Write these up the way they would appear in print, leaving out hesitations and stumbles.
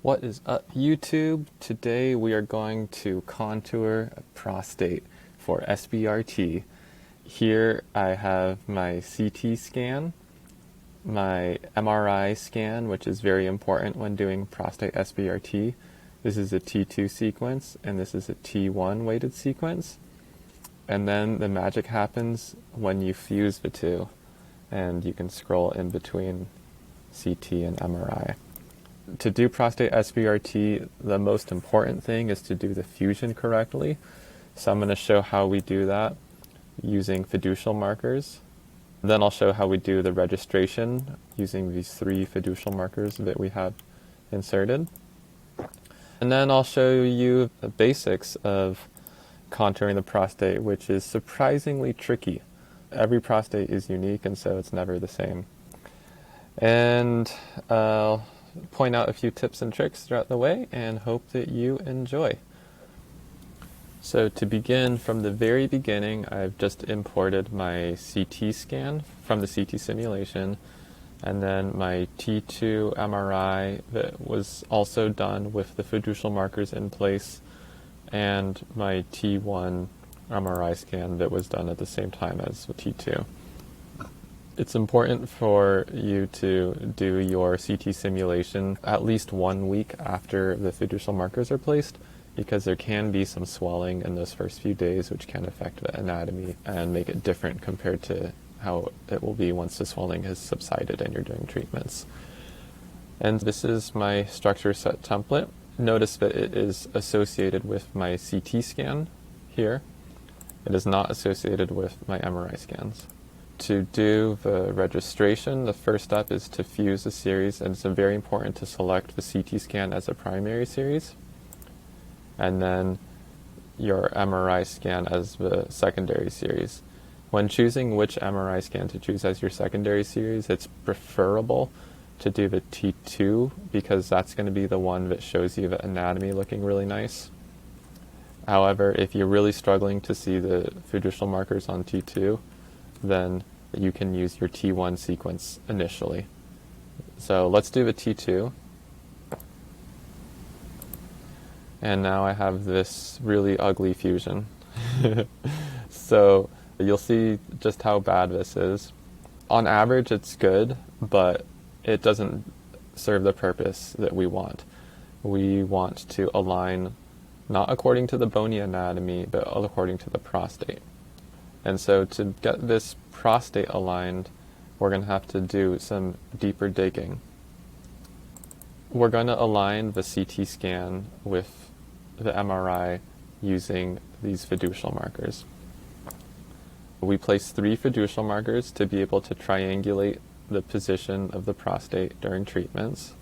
What is up, YouTube? Today we are going to contour a prostate for SBRT. Here I have my CT scan, my MRI scan, which is very important when doing prostate SBRT. This is a T2 sequence, and this is a T1 weighted sequence. And then the magic happens when you fuse the two, and you can scroll in between CT and MRI. To do prostate SBRT, the most important thing is to do the fusion correctly. So I'm going to show how we do that using fiducial markers. Then I'll show how we do the registration using these 3 fiducial markers that we have inserted. And then I'll show you the basics of contouring the prostate, which is surprisingly tricky. Every prostate is unique, and so it's never the same. And I'll point out a few tips and tricks throughout the way and hope that you enjoy. So to begin, from the very beginning, I've just imported my CT scan from the CT simulation, and then my T2 MRI that was also done with the fiducial markers in place, and my T1 MRI scan that was done at the same time as the T2. It's important for you to do your CT simulation at least 1 week after the fiducial markers are placed, because there can be some swelling in those first few days which can affect the anatomy and make it different compared to how it will be once the swelling has subsided and you're doing treatments. And this is my structure set template. Notice that it is associated with my CT scan here. It is not associated with my MRI scans. To do the registration, the first step is to fuse a series, and it's very important to select the CT scan as a primary series, and then your MRI scan as the secondary series. When choosing which MRI scan to choose as your secondary series, it's preferable to do the T2, because that's going to be the one that shows you the anatomy looking really nice. However, if you're really struggling to see the fiducial markers on T2, then you can use your T1 sequence initially. So let's do the T2. And now I have this really ugly fusion. So you'll see just how bad this is. On average, it's good, but it doesn't serve the purpose that we want. We want to align not according to the bony anatomy, but according to the prostate. And so to get this prostate aligned, we're going to have to do some deeper digging. We're going to align the CT scan with the MRI using these fiducial markers. We place 3 fiducial markers to be able to triangulate the position of the prostate during treatments.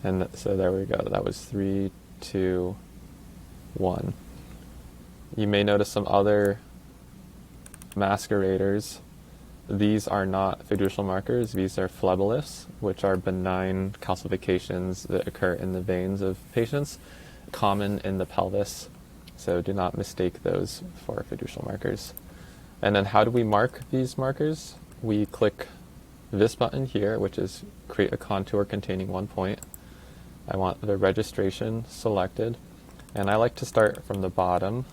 And so there we go. That was 3, 2, 1. You may notice some other masqueraders. These are not fiducial markers. These are phleboliths, which are benign calcifications that occur in the veins of patients, common in the pelvis. So do not mistake those for fiducial markers. And then how do we mark these markers? We click this button here, which is create a contour containing 1 point. I want the registration selected, and I like to start from the bottom.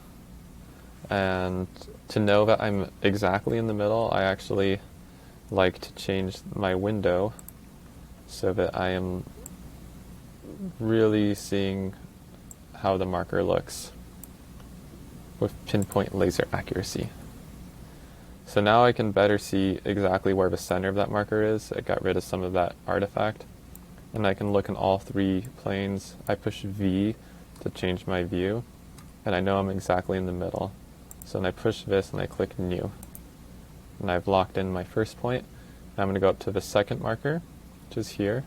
And to know that I'm exactly in the middle, I actually like to change my window so that I am really seeing how the marker looks with pinpoint laser accuracy. So now I can better see exactly where the center of that marker is. I got rid of some of that artifact, and I can look in all 3 planes. I push V to change my view, and I know I'm exactly in the middle. So then I push this and I click New. And I've locked in my first point. I'm going to go up to the second marker, which is here.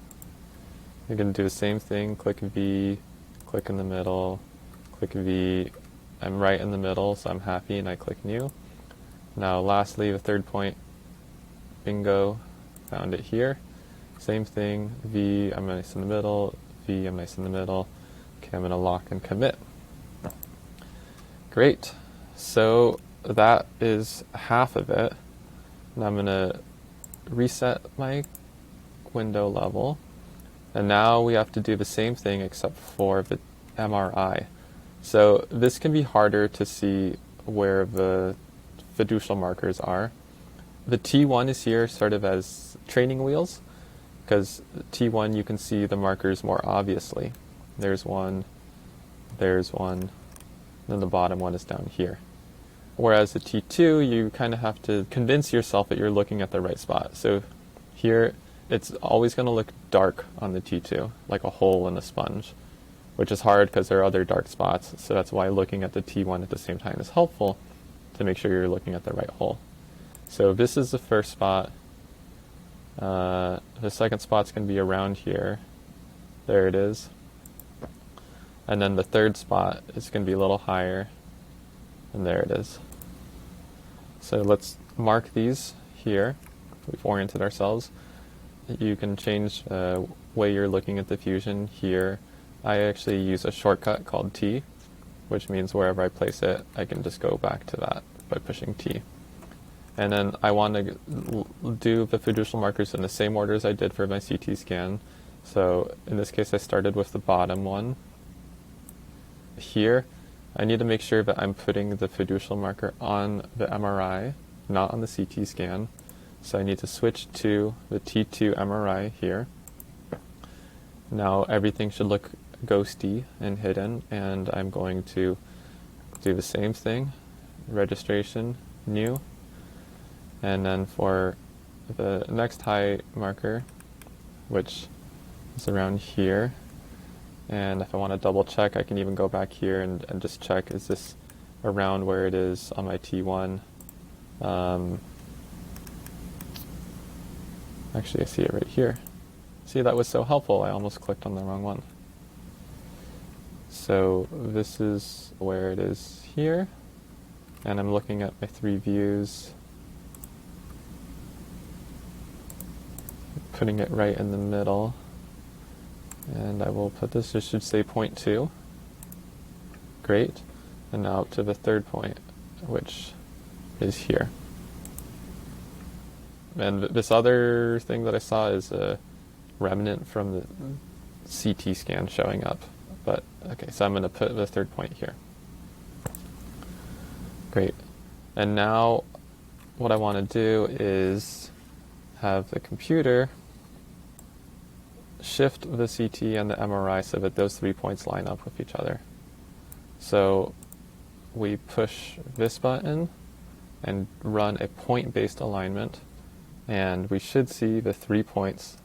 You're going to do the same thing, click V, click in the middle, click V. I'm right in the middle, so I'm happy, and I click New. Now lastly, the third point, bingo, found it here. Same thing, V, I'm nice in the middle, V, I'm nice in the middle. Okay, I'm going to lock and commit. Great. So that is half of it. And I'm going to reset my window level, And now we have to do the same thing except for the MRI. So this can be harder to see where the fiducial markers are. The T1 is here sort of as training wheels, because T1 you can see the markers more obviously. There's one, then the bottom one is down here. Whereas the T2, you kind of have to convince yourself that you're looking at the right spot. So here, it's always going to look dark on the T2, like a hole in a sponge, which is hard because there are other dark spots. So that's why looking at the T1 at the same time is helpful to make sure you're looking at the right hole. So this is the first spot. The second spot's going to be around here. There it is. And then the third spot is going to be a little higher. And there it is. So let's mark these here. We've oriented ourselves. You can change the way you're looking at the fusion here. I actually use a shortcut called T, which means wherever I place it, I can just go back to that by pushing T. And then I want to do the fiducial markers in the same order as I did for my CT scan. So in this case, I started with the bottom one. Here, I need to make sure that I'm putting the fiducial marker on the MRI, not on the CT scan. So I need to switch to the T2 MRI here. Now everything should look ghosty and hidden, and I'm going to do the same thing, registration, new, and then for the next high marker, which is around here, and if I want to double check, I can even go back here and just check, is this around where it is on my T1? Actually, I see it right here. See, that was so helpful, I almost clicked on the wrong one. So this is where it is here, and I'm looking at my 3 views, putting it right in the middle, and I will put this, it should say 0.2. Great. And now up to the third point, which is here. And this other thing that I saw is a remnant from the CT scan showing up. But okay, so I'm going to put the third point here. Great. And now what I want to do is have the computer shift the CT and the MRI so that those 3 points line up with each other. So we push this button and run a point-based alignment, and we should see the 3 points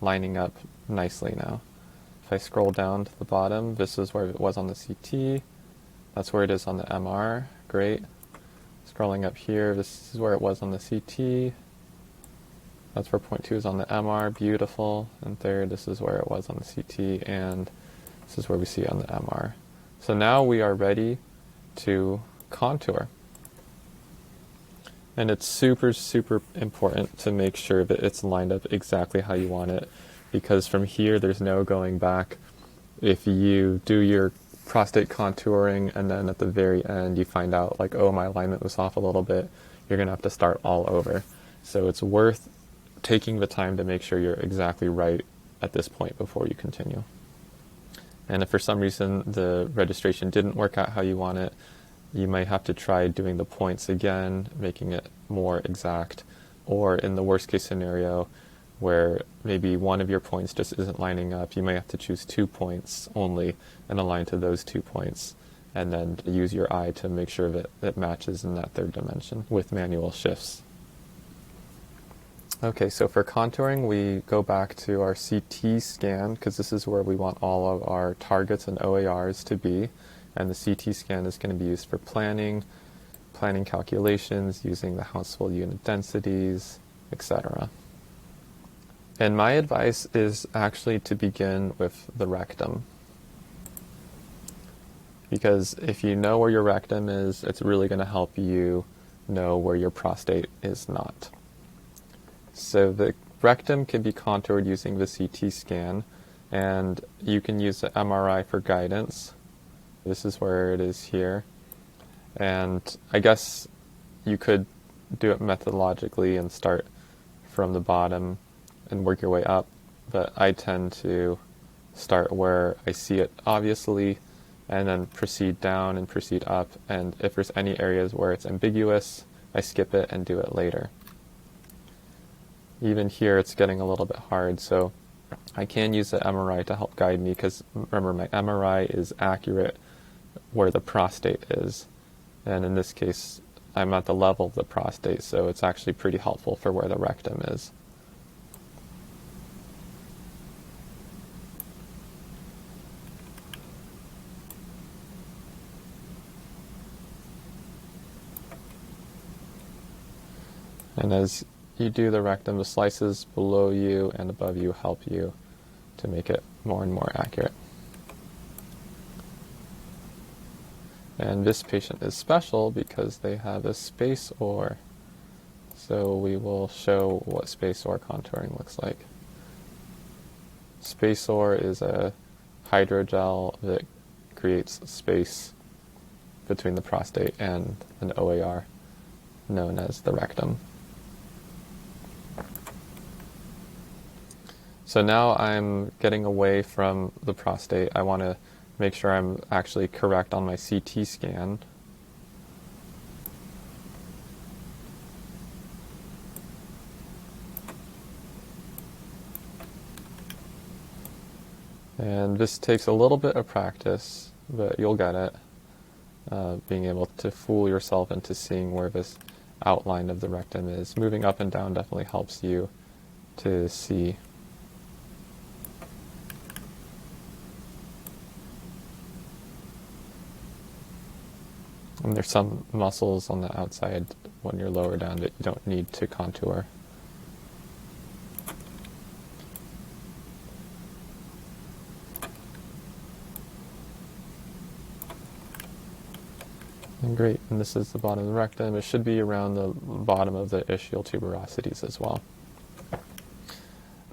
lining up nicely now. If I scroll down to the bottom, this is where it was on the CT, that's where it is on the MR, great. Scrolling up here, this is where it was on the CT, that's where 0.2 is on the MR, beautiful. And third, this is where it was on the CT, and this is where we see it on the MR. So now we are ready to contour. And it's super, super important to make sure that it's lined up exactly how you want it, because from here there's no going back. If you do your prostate contouring and then at the very end you find out like, oh, my alignment was off a little bit, you're going to have to start all over. So it's worth taking the time to make sure you're exactly right at this point before you continue. And if for some reason the registration didn't work out how you want it, you might have to try doing the points again, making it more exact, or in the worst case scenario where maybe one of your points just isn't lining up, you may have to choose 2 points only and align to those 2 points, and then use your eye to make sure that it matches in that third dimension with manual shifts. Okay, so for contouring, we go back to our CT scan, because this is where we want all of our targets and OARs to be, and the CT scan is going to be used for planning calculations, using the Hounsfield unit densities, etc. And my advice is actually to begin with the rectum, because if you know where your rectum is, it's really going to help you know where your prostate is not. So the rectum can be contoured using the CT scan, and you can use the MRI for guidance. This is where it is here. And I guess you could do it methodologically and start from the bottom and work your way up, but I tend to start where I see it obviously and then proceed down and proceed up, and if there's any areas where it's ambiguous, I skip it and do it later. Even here it's getting a little bit hard, so I can use the MRI to help guide me, because remember, my MRI is accurate where the prostate is, and in this case I'm at the level of the prostate, so it's actually pretty helpful for where the rectum is. And as you do the rectum, the slices below you and above you help you to make it more and more accurate. And this patient is special because they have a space ore. So we will show what space ore contouring looks like. Space ore is a hydrogel that creates space between the prostate and an OAR, known as the rectum. So now I'm getting away from the prostate. I want to make sure I'm actually correct on my CT scan. And this takes a little bit of practice, but you'll get it. Being able to fool yourself into seeing where this outline of the rectum is. Moving up and down definitely helps you to see. And there's some muscles on the outside when you're lower down that you don't need to contour. And great, and this is the bottom of the rectum. It should be around the bottom of the ischial tuberosities as well.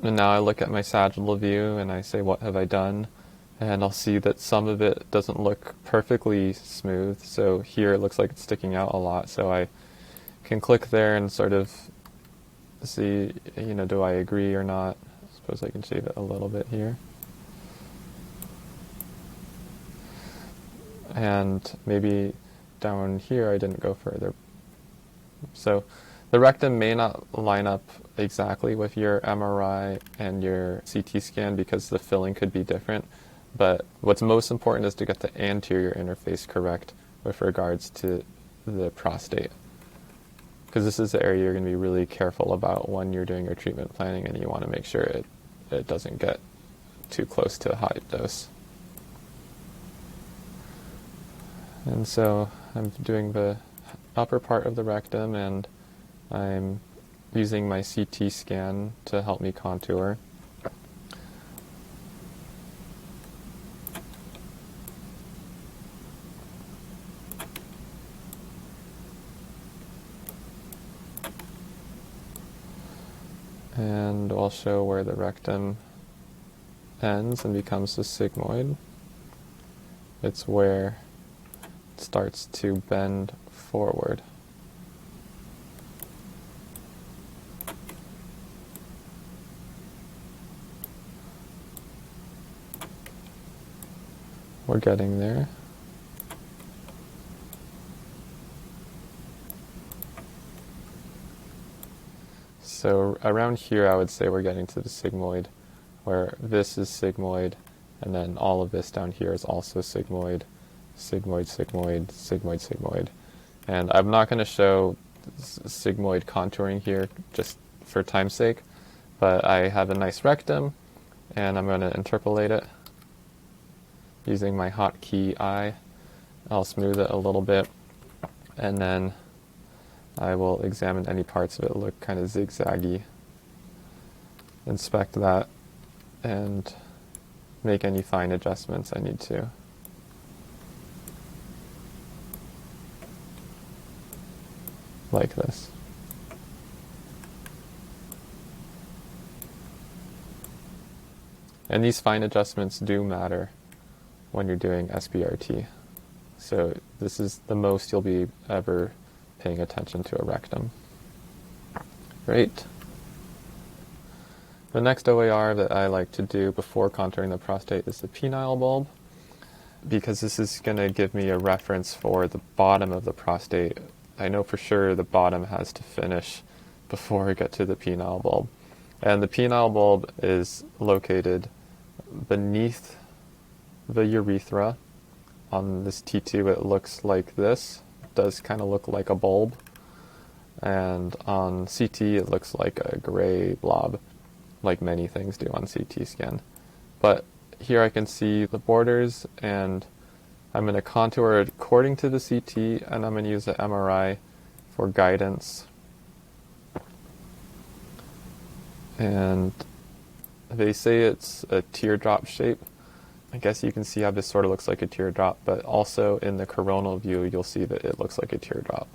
And now I look at my sagittal view and I say, what have I done? And I'll see that some of it doesn't look perfectly smooth. So here it looks like it's sticking out a lot. So I can click there and sort of see, do I agree or not? I suppose I can shave it a little bit here. And maybe down here I didn't go further. So the rectum may not line up exactly with your MRI and your CT scan because the filling could be different. But what's most important is to get the anterior interface correct with regards to the prostate. Because this is the area you're going to be really careful about when you're doing your treatment planning, and you want to make sure it doesn't get too close to a high dose. And so I'm doing the upper part of the rectum, and I'm using my CT scan to help me contour. And I'll show where the rectum ends and becomes the sigmoid. It's where it starts to bend forward. We're getting there. So around here I would say we're getting to the sigmoid, where this is sigmoid, and then all of this down here is also sigmoid, sigmoid, sigmoid, sigmoid, sigmoid. And I'm not going to show sigmoid contouring here just for time's sake, but I have a nice rectum, and I'm going to interpolate it using my hotkey I. I'll smooth it a little bit, and then I will examine any parts of it that look kind of zigzaggy, inspect that, and make any fine adjustments I need to. Like this. And these fine adjustments do matter when you're doing SBRT. So this is the most you'll be ever paying attention to a rectum. Great. The next OAR that I like to do before contouring the prostate is the penile bulb, because this is going to give me a reference for the bottom of the prostate. I know for sure the bottom has to finish before I get to the penile bulb. And the penile bulb is located beneath the urethra. On this T2 it looks like this. It does kind of look like a bulb. And on CT it looks like a gray blob, like many things do on CT scan. But here I can see the borders, and I'm going to contour it according to the CT, and I'm going to use the MRI for guidance. And they say it's a teardrop shape. I guess you can see how this sort of looks like a teardrop, but also in the coronal view you'll see that it looks like a teardrop.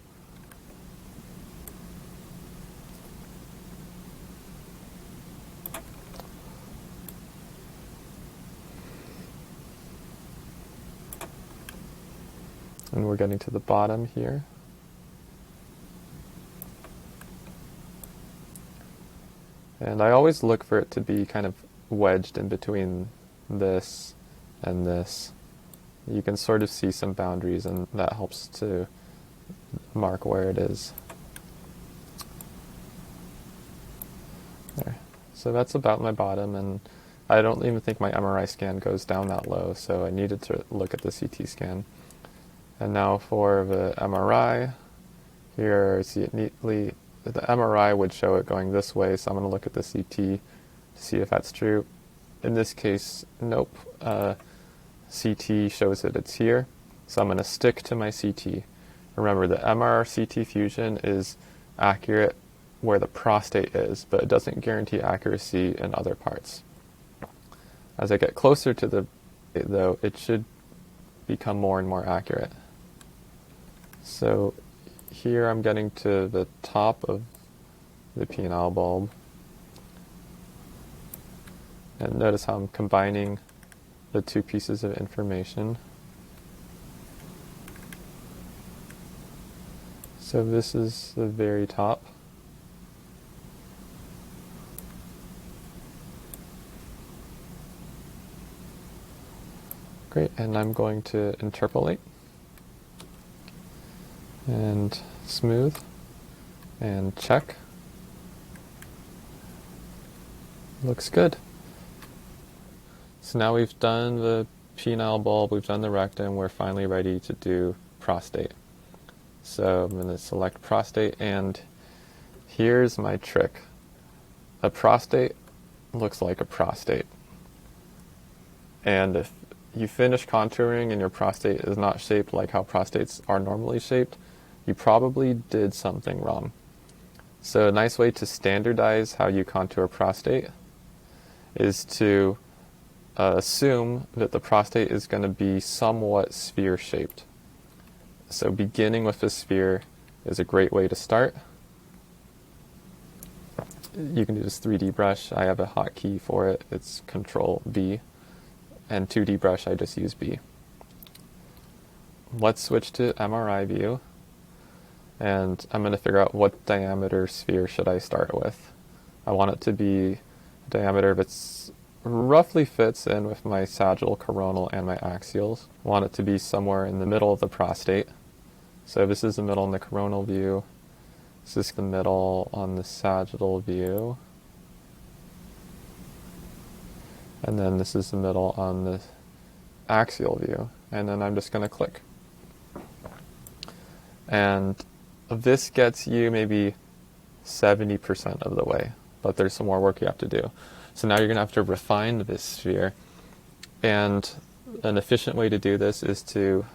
And we're getting to the bottom here. And I always look for it to be kind of wedged in between this and this. You can sort of see some boundaries, and that helps to mark where it is. There. So that's about my bottom, and I don't even think my MRI scan goes down that low, so I needed to look at the CT scan. And now for the MRI, here, see it neatly, the MRI would show it going this way, so I'm going to look at the CT to see if that's true. In this case, nope. CT shows that it's here, so I'm going to stick to my CT. Remember, the MR CT fusion is accurate where the prostate is, but it doesn't guarantee accuracy in other parts. As I get closer to the, though, it should become more and more accurate. So here I'm getting to the top of the penile bulb. And notice how I'm combining the two pieces of information. So this is the very top. Great, and I'm going to interpolate and smooth and check. Looks good. So now we've done the penile bulb, we've done the rectum, we're finally ready to do prostate. So I'm going to select prostate, and here's my trick. A prostate looks like a prostate. And if you finish contouring and your prostate is not shaped like how prostates are normally shaped, you probably did something wrong. So a nice way to standardize how you contour prostate is to assume that the prostate is going to be somewhat sphere-shaped. So beginning with a sphere is a great way to start. You can do this 3D brush. I have a hotkey for it. It's Control B. And 2D brush, I just use B. Let's switch to MRI view. And I'm going to figure out what diameter sphere should I start with. I want it to be a diameter that's roughly fits in with my sagittal, coronal, and my axials. I want it to be somewhere in the middle of the prostate. So this is the middle in the coronal view. This is the middle on the sagittal view. And then this is the middle on the axial view. And then I'm just going to click. And this gets you maybe 70% of the way, but there's some more work you have to do. So now you're going to have to refine this sphere. And an efficient way to do this is to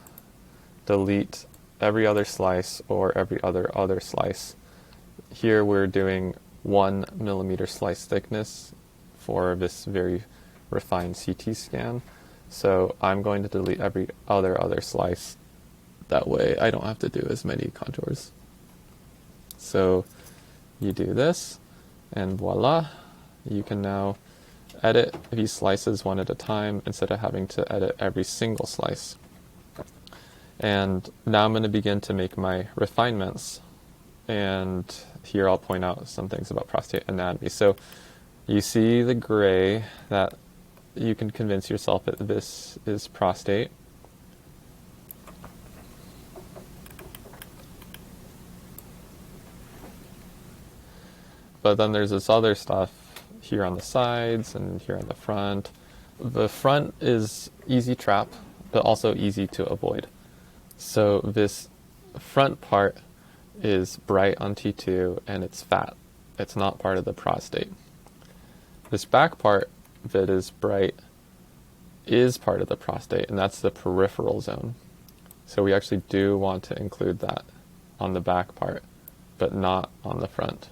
delete every other slice or every other slice. Here we're doing 1 millimeter slice thickness for this very refined CT scan. So I'm going to delete every other slice. That way I don't have to do as many contours. So you do this, and voila, you can now edit these slices one at a time instead of having to edit every single slice. And now I'm going to begin to make my refinements. And here I'll point out some things about prostate anatomy. So You see the gray, that you can convince yourself that this is prostate. But then there's this other stuff here on the sides and here on the front. The front is easy trap, but also easy to avoid. So this front part is bright on T2 and it's fat. It's not part of the prostate. This back part that is bright is part of the prostate, and that's the peripheral zone. So we actually do want to include that on the back part, but not on the front.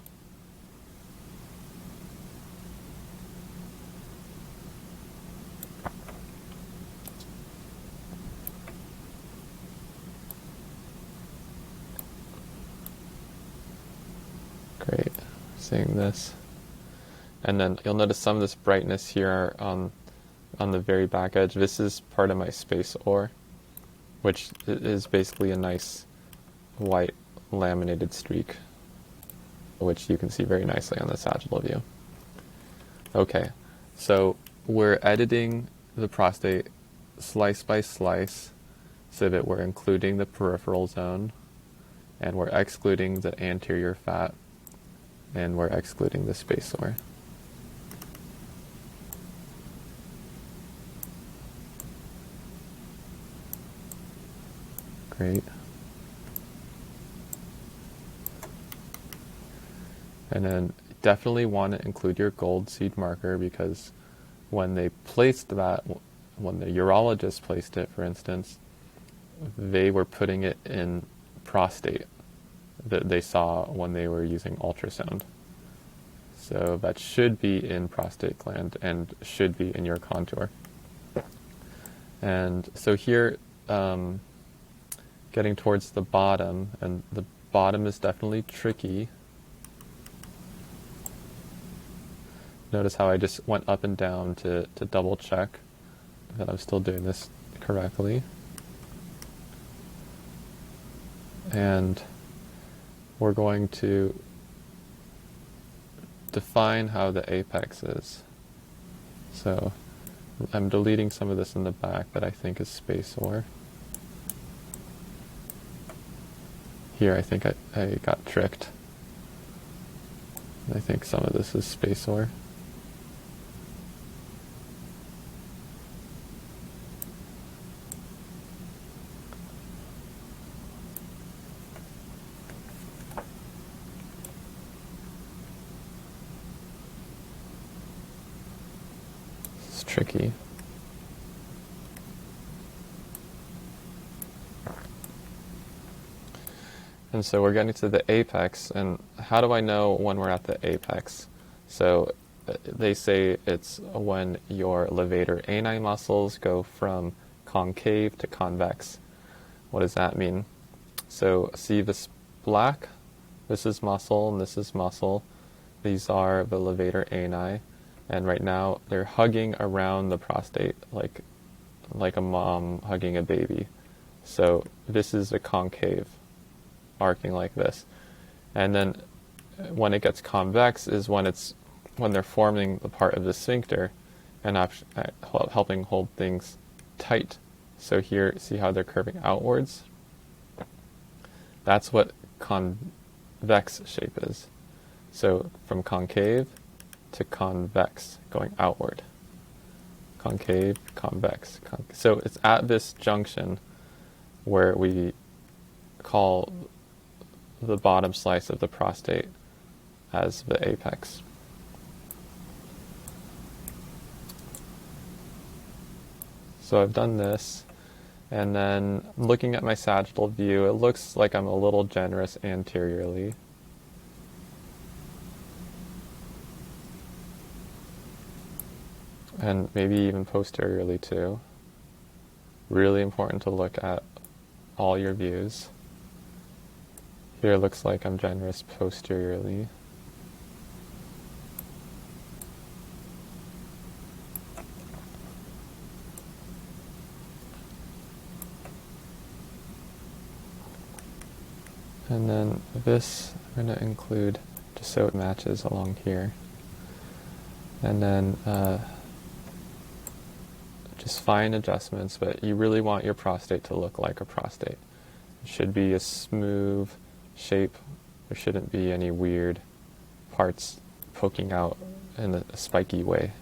Great, seeing this. And then you'll notice some of this brightness here on the very back edge. This is part of my space ore, which is basically a nice white laminated streak, which you can see very nicely on the sagittal view. Okay, so we're editing the prostate slice by slice so that we're including the peripheral zone, and we're excluding the anterior fat, and we're excluding the space ore. Great. And then definitely want to include your gold seed marker, because when they placed that, when the urologist placed it, for instance, they were putting it in prostate that they saw when they were using ultrasound. So that should be in prostate gland and should be in your contour. And so here, getting towards the bottom, and the bottom is definitely tricky. Notice how I just went up and down to double check that I'm still doing this correctly. And we're going to define how the apex is. So I'm deleting some of this in the back that I think is space ore. Here I think I got tricked. I think some of this is space ore. It's tricky. And so we're getting to the apex, and how do I know when we're at the apex? So they say it's when your levator ani muscles go from concave to convex. What does that mean? So see this black? This is muscle and this is muscle. These are the levator ani, and right now they're hugging around the prostate like a mom hugging a baby. So this is a concave, arcing like this. And then when it gets convex is when they're forming the part of the sphincter and helping hold things tight. So here, see how they're curving outwards? That's what convex shape is. So from concave to convex, going outward. Concave, convex. So it's at this junction where we call the bottom slice of the prostate as the apex. So I've done this, and then looking at my sagittal view, it looks like I'm a little generous anteriorly. And maybe even posteriorly too. Really important to look at all your views. Here it looks like I'm generous posteriorly. And then this I'm going to include just so it matches along here. And then just fine adjustments, but you really want your prostate to look like a prostate. It should be a smooth shape. There shouldn't be any weird parts poking out in a spiky way.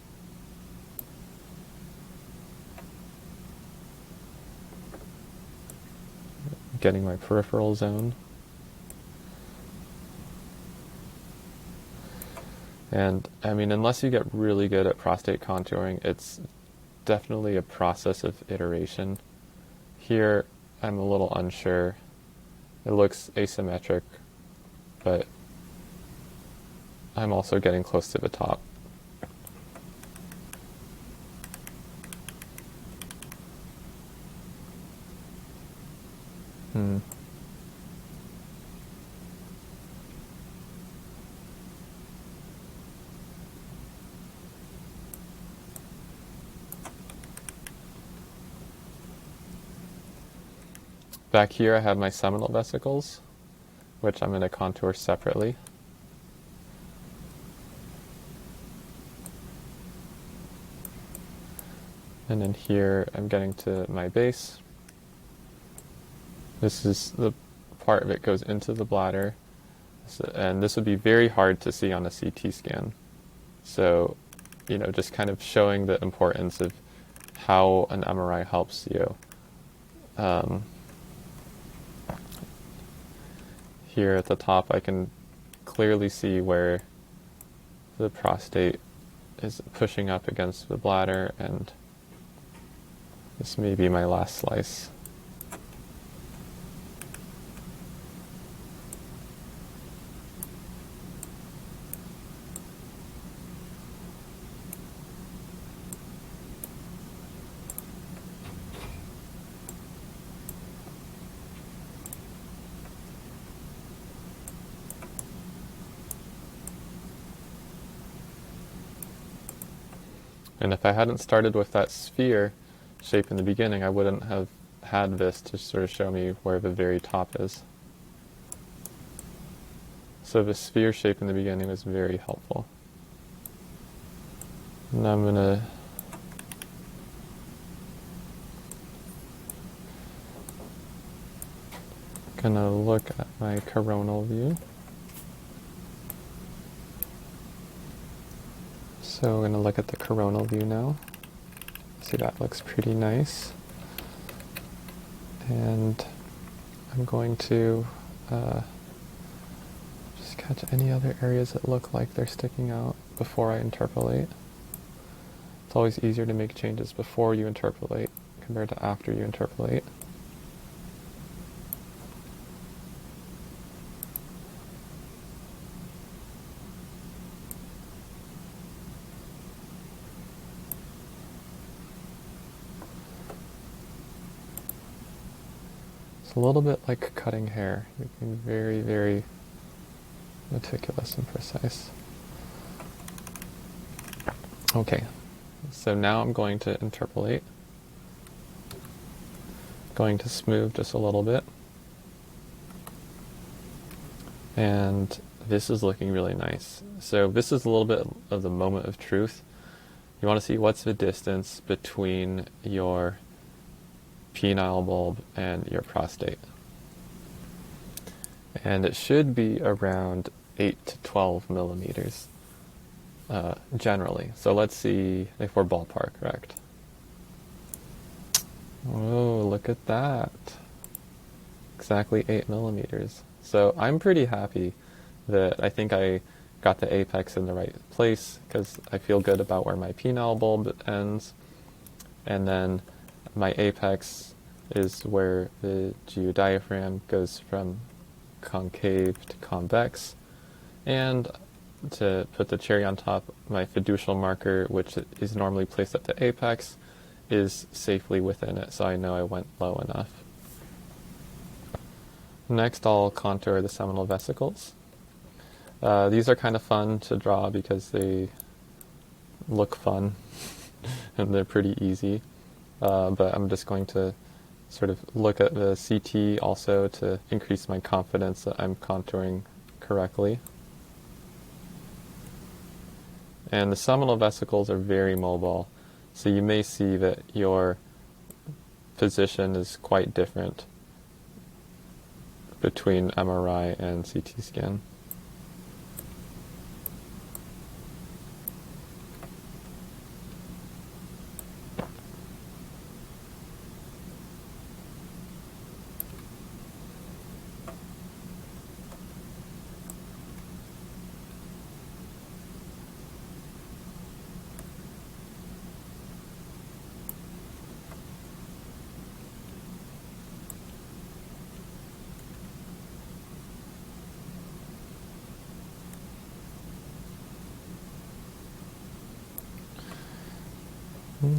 Getting my peripheral zone. And I mean, unless you get really good at prostate contouring, it's definitely a process of iteration. Here, I'm a little unsure. It looks asymmetric, but I'm also getting close to the top. Back here I have my seminal vesicles, which I'm going to contour separately. And then here I'm getting to my base. This is the part that goes into the bladder, and this would be very hard to see on a CT scan. So, you know, just kind of showing the importance of how an MRI helps you. Here at the top I can clearly see where the prostate is pushing up against the bladder, and this may be my last slice. And if I hadn't started with that sphere shape in the beginning, I wouldn't have had this to sort of show me where the very top is. So the sphere shape in the beginning was very helpful. And I'm gonna look at my coronal view. So we're going to look at the coronal view now. See, that looks pretty nice. And I'm going to just catch any other areas that look like they're sticking out before I interpolate. It's always easier to make changes before you interpolate compared to after you interpolate. It's a little bit like cutting hair. You can be very, very meticulous and precise. Okay, so now I'm going to interpolate. Going to smooth just a little bit. And this is looking really nice. So this is a little bit of the moment of truth. You want to see what's the distance between your penile bulb and your prostate. And it should be around 8 to 12 millimeters generally. So let's see if we're ballpark correct. Oh, look at that. Exactly 8 millimeters. So I'm pretty happy that I think I got the apex in the right place, because I feel good about where my penile bulb ends. And then my apex is where the geodiaphragm goes from concave to convex. And to put the cherry on top, my fiducial marker, which is normally placed at the apex, is safely within it, so I know I went low enough. Next, I'll contour the seminal vesicles. These are kind of fun to draw because they look fun and they're pretty easy. But I'm just going to sort of look at the CT also to increase my confidence that I'm contouring correctly. And the seminal vesicles are very mobile, so you may see that your position is quite different between MRI and CT scan.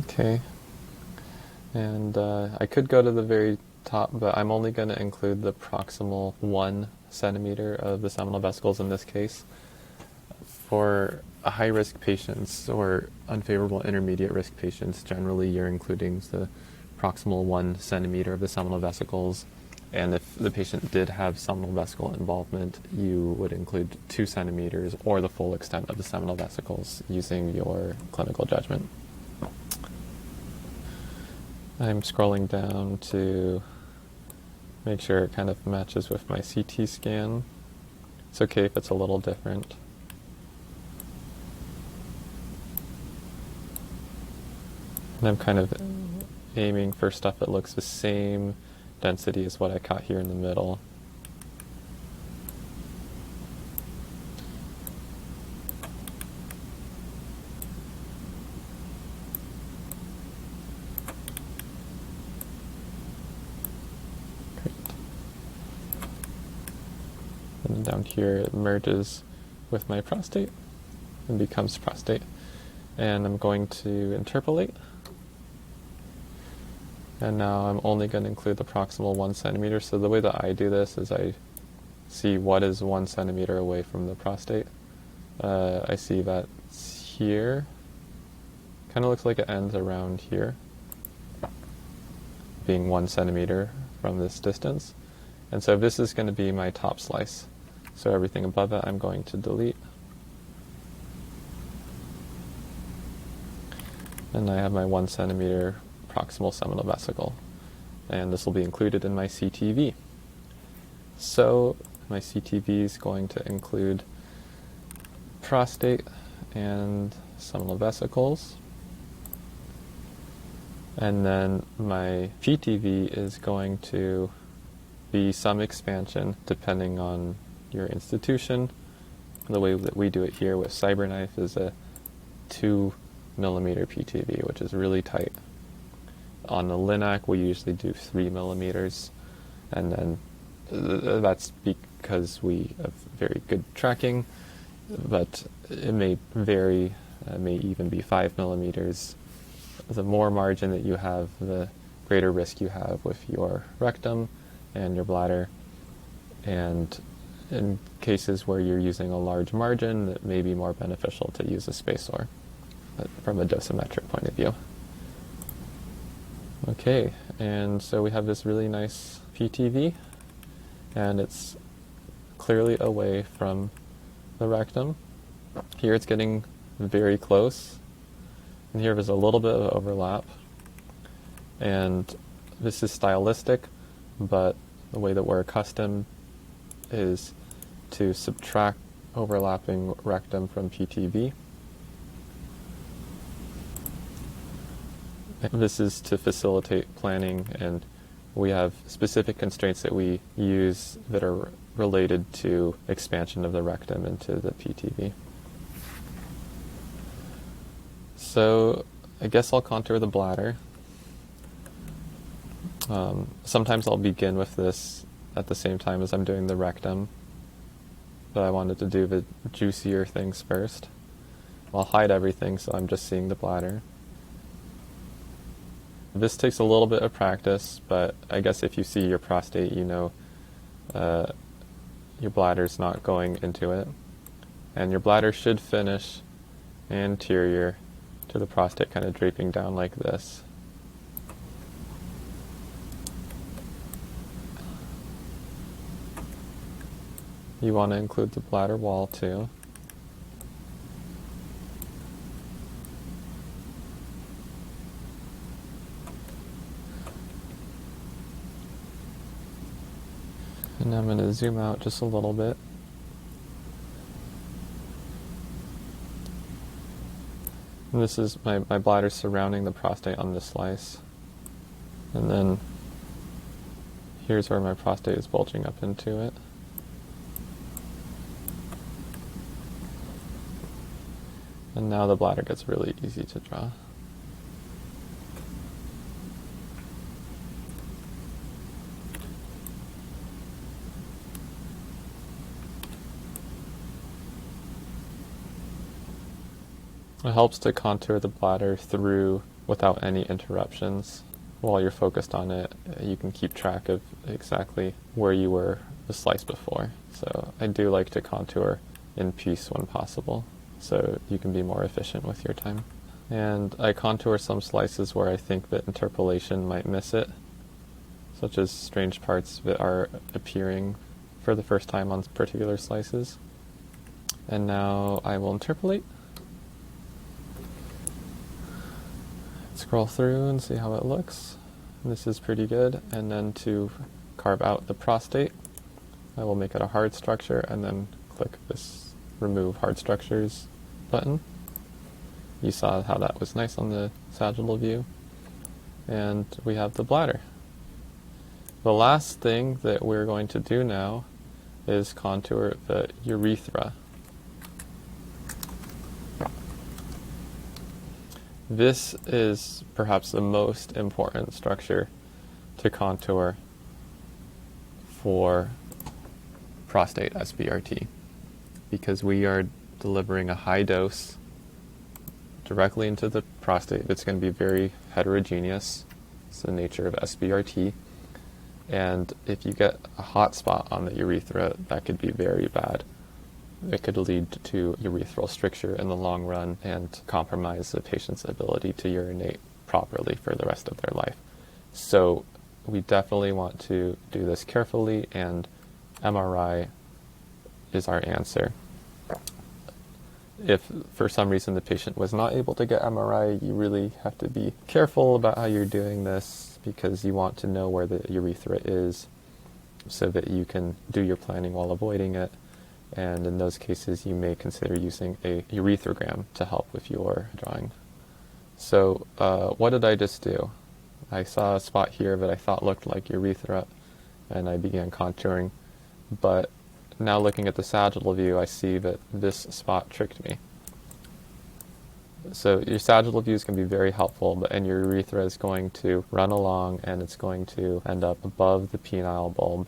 Okay, and I could go to the very top, but I'm only going to include the proximal 1 centimeter of the seminal vesicles in this case. For high-risk patients or unfavorable intermediate risk patients, generally you're including the proximal 1 centimeter of the seminal vesicles, and if the patient did have seminal vesicle involvement, you would include 2 centimeters or the full extent of the seminal vesicles using your clinical judgment. I'm scrolling down to make sure it kind of matches with my CT scan. It's okay if it's a little different. And I'm kind of aiming for stuff that looks the same density as what I caught here in the middle. And down here it merges with my prostate and becomes prostate. And I'm going to interpolate. And now I'm only going to include the proximal 1 centimeter. So the way that I do this is I see what is 1 centimeter away from the prostate. I see that it's here. Kind of looks like it ends around here, being 1 centimeter from this distance. And so this is going to be my top slice. So everything above it I'm going to delete. And I have my 1 centimeter proximal seminal vesicle. And this will be included in my CTV. So my CTV is going to include prostate and seminal vesicles. And then my PTV is going to be some expansion depending on your institution. The way that we do it here with CyberKnife is a 2 millimeter PTV, which is really tight. On the Linac, we usually do 3 millimeters, and then that's because we have very good tracking, but it may vary, may even be 5 millimeters. The more margin that you have, the greater risk you have with your rectum and your bladder. And in cases where you're using a large margin, it may be more beneficial to use a spacer from a dosimetric point of view. Okay, and so we have this really nice PTV, and it's clearly away from the rectum. Here it's getting very close, and here there's a little bit of overlap. And this is stylistic, but the way that we're accustomed is to subtract overlapping rectum from PTV. This is to facilitate planning, and we have specific constraints that we use that are related to expansion of the rectum into the PTV. So I guess I'll contour the bladder. Sometimes I'll begin with this at the same time as I'm doing the rectum, but I wanted to do the juicier things first. I'll hide everything so I'm just seeing the bladder. This takes a little bit of practice, but I guess if you see your prostate, you know your bladder's not going into it. And your bladder should finish anterior to the prostate, kind of draping down like this. You want to include the bladder wall too. And I'm going to zoom out just a little bit. And this is my bladder surrounding the prostate on this slice. And then here's where my prostate is bulging up into it. And now the bladder gets really easy to draw. It helps to contour the bladder through without any interruptions. While you're focused on it, you can keep track of exactly where you were the slice before. So I do like to contour in piece when possible, so you can be more efficient with your time. And I contour some slices where I think that interpolation might miss it, such as strange parts that are appearing for the first time on particular slices. And now I will interpolate. Scroll through and see how it looks. This is pretty good. And then to carve out the prostate, I will make it a hard structure and then click this Remove Hard Structures button. You saw how that was nice on the sagittal view. And we have the bladder. The last thing that we're going to do now is contour the urethra. This is perhaps the most important structure to contour for prostate SBRT, because we are delivering a high dose directly into the prostate. It's going to be very heterogeneous. It's the nature of SBRT. And if you get a hot spot on the urethra, that could be very bad. It could lead to urethral stricture in the long run and compromise the patient's ability to urinate properly for the rest of their life. So we definitely want to do this carefully, and MRI is our answer. If for some reason the patient was not able to get MRI, you really have to be careful about how you're doing this, because you want to know where the urethra is so that you can do your planning while avoiding it. And in those cases, you may consider using a urethrogram to help with your drawing. So what did I just do? I saw a spot here that I thought looked like urethra, and I began contouring. But now looking at the sagittal view, I see that this spot tricked me. So your sagittal views can be very helpful, and your urethra is going to run along, and it's going to end up above the penile bulb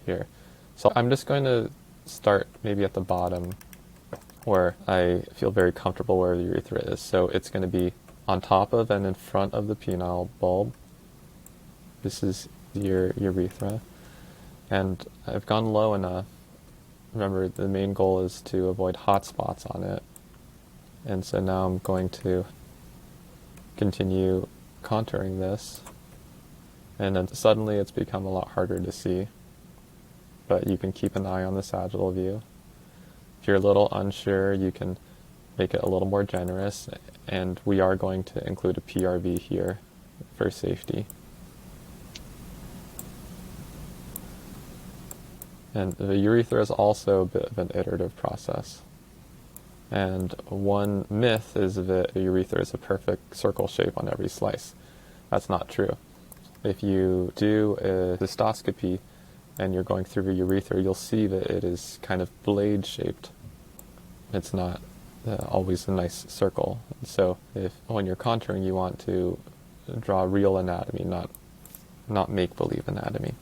here. So I'm just going to start maybe at the bottom where I feel very comfortable where the urethra is. So it's going to be on top of and in front of the penile bulb. This is your urethra. And I've gone low enough. Remember, the main goal is to avoid hot spots on it. And so now I'm going to continue contouring this. And then suddenly it's become a lot harder to see. But you can keep an eye on the sagittal view. If you're a little unsure, you can make it a little more generous, and we are going to include a PRV here for safety. And the urethra is also a bit of an iterative process. And one myth is that the urethra is a perfect circle shape on every slice. That's not true. If you do a cystoscopy and you're going through the urethra, you'll see that it is kind of blade-shaped. It's not always a nice circle. So when you're contouring, you want to draw real anatomy, not make-believe anatomy.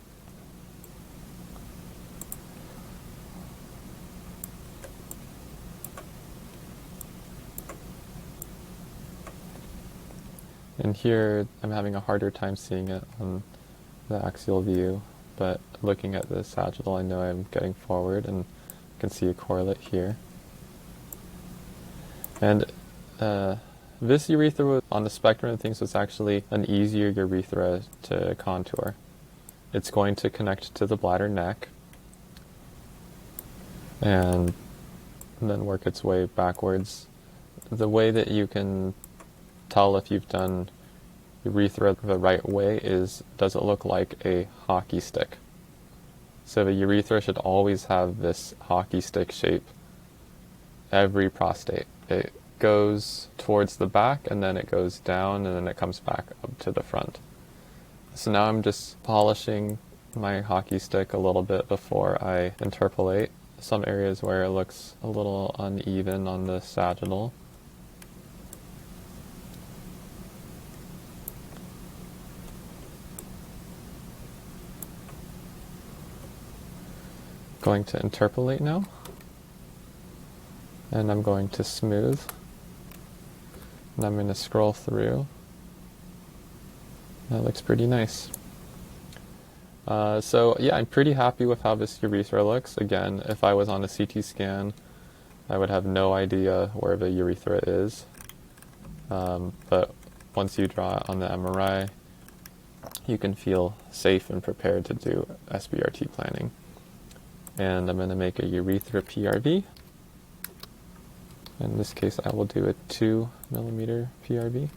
And here, I'm having a harder time seeing it on the axial view. But looking at the sagittal, I know I'm getting forward, and I can see a correlate here. And this urethra on the spectrum of things was actually an easier urethra to contour. It's going to connect to the bladder neck and then work its way backwards. The way that you can tell if you've done urethra the right way is, does it look like a hockey stick? So the urethra should always have this hockey stick shape. Every prostate. It goes towards the back, and then it goes down, and then it comes back up to the front. So now I'm just polishing my hockey stick a little bit before I interpolate. Some areas where it looks a little uneven on the sagittal. Going to interpolate now, and I'm going to smooth, and I'm going to scroll through. That looks pretty nice. So yeah, I'm pretty happy with how this urethra looks. Again, if I was on a CT scan, I would have no idea where the urethra is. But once you draw it on the MRI, you can feel safe and prepared to do SBRT planning. And I'm going to make a urethra PRV. In this case, I will do a 2 millimeter PRV.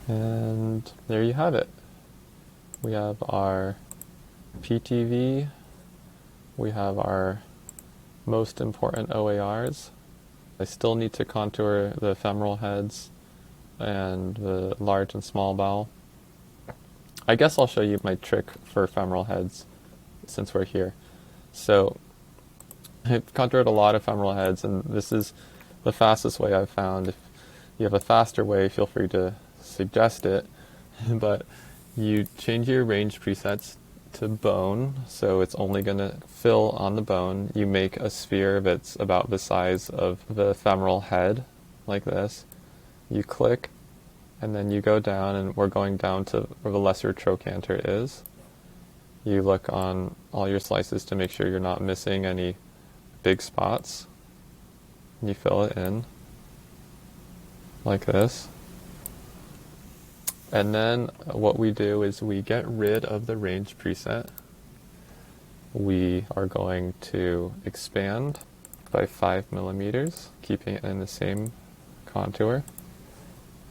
And there you have it. We have our PTV, we have our most important OARs. I still need to contour the femoral heads and the large and small bowel. I guess I'll show you my trick for femoral heads since we're here. So I've contoured a lot of femoral heads, and this is the fastest way I've found. If you have a faster way, feel free to suggest it. But you change your range presets to bone, so it's only going to fill on the bone. You make a sphere that's about the size of the femoral head, like this. You click, and then you go down, and we're going down to where the lesser trochanter is. You look on all your slices to make sure you're not missing any big spots. You fill it in, like this. And then what we do is we get rid of the range preset. We are going to expand by 5 millimeters, keeping it in the same contour.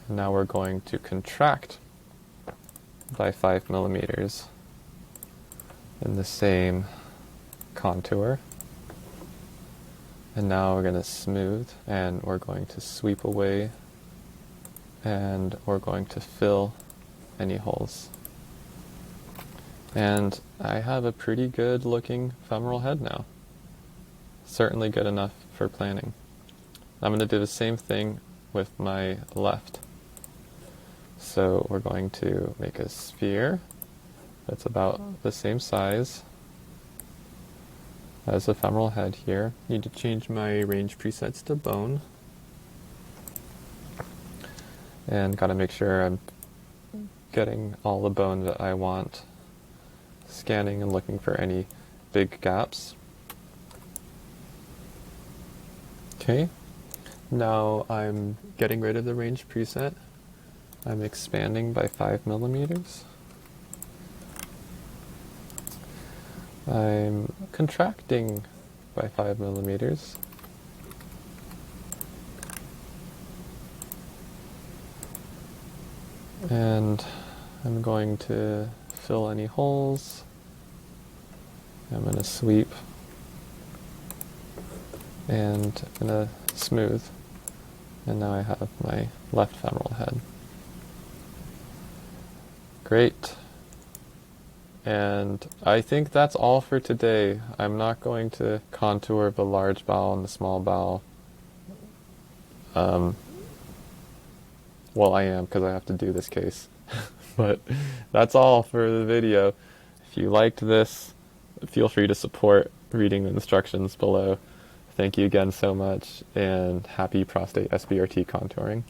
And now we're going to contract by 5 millimeters in the same contour. And now we're going to smooth, and we're going to sweep away, and we're going to fill any holes. And I have a pretty good looking femoral head now. Certainly good enough for planning. I'm going to do the same thing with my left. So we're going to make a sphere that's about the same size as the femoral head here. Need to change my range presets to bone. And got to make sure I'm getting all the bone that I want. Scanning and looking for any big gaps. Okay, now I'm getting rid of the range preset. I'm expanding by 5 millimeters. I'm contracting by 5 millimeters. And I'm going to fill any holes. I'm going to sweep, and I'm going to smooth. And now I have my left femoral head. Great. And I think that's all for today. I'm not going to contour the large bowel and the small bowel. Well, I am, because I have to do this case. But that's all for the video. If you liked this, feel free to support reading the instructions below. Thank you again so much, and happy prostate SBRT contouring.